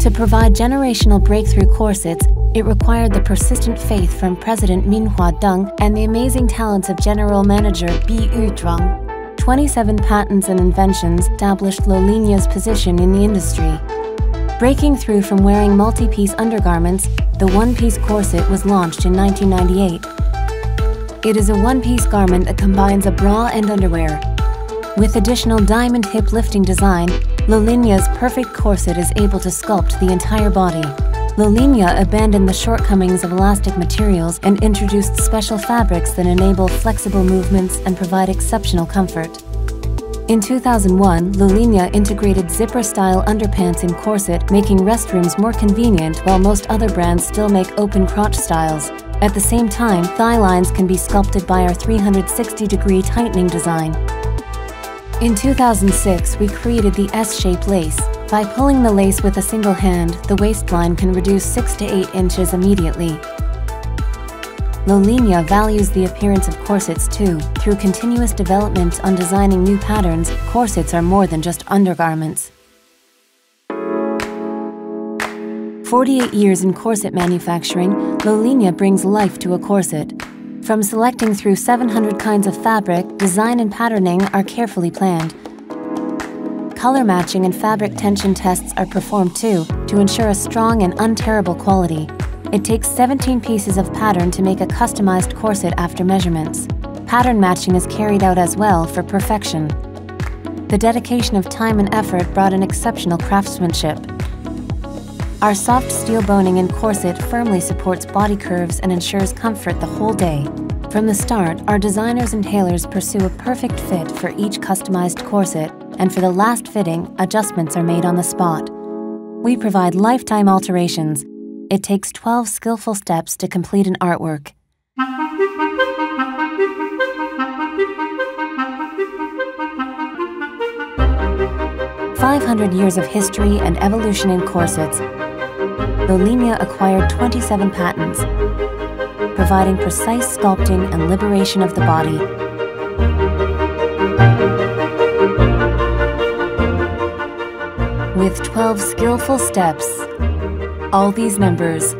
To provide generational breakthrough corsets, it required the persistent faith from President Min Hua-dong and the amazing talents of General Manager Bi Yu-zhuang. 27 patents and inventions established Lolinia's position in the industry. Breaking through from wearing multi-piece undergarments, the one-piece corset was launched in 1998. It is a one-piece garment that combines a bra and underwear. With additional diamond hip lifting design, Lolinia's perfect corset is able to sculpt the entire body. Lolinia abandoned the shortcomings of elastic materials and introduced special fabrics that enable flexible movements and provide exceptional comfort. In 2001, Lolinia integrated zipper-style underpants in corset, making restrooms more convenient while most other brands still make open crotch styles. At the same time, thigh lines can be sculpted by our 360-degree tightening design. In 2006, we created the S-shape lace. By pulling the lace with a single hand, the waistline can reduce 6 to 8 inches immediately. Lolinia values the appearance of corsets too. Through continuous development on designing new patterns, corsets are more than just undergarments. 48 years in corset manufacturing, Lolinia brings life to a corset. From selecting through 700 kinds of fabric, design and patterning are carefully planned. Color matching and fabric tension tests are performed too, to ensure a strong and unterrible quality. It takes 17 pieces of pattern to make a customized corset after measurements. Pattern matching is carried out as well for perfection. The dedication of time and effort brought an exceptional craftsmanship. Our soft steel boning in corset firmly supports body curves and ensures comfort the whole day. From the start, our designers and tailors pursue a perfect fit for each customized corset, and for the last fitting, adjustments are made on the spot. We provide lifetime alterations. It takes 12 skillful steps to complete an artwork. 500 years of history and evolution in corsets. Lolinia acquired 27 patents, providing precise sculpting and liberation of the body. With 12 skillful steps, all these numbers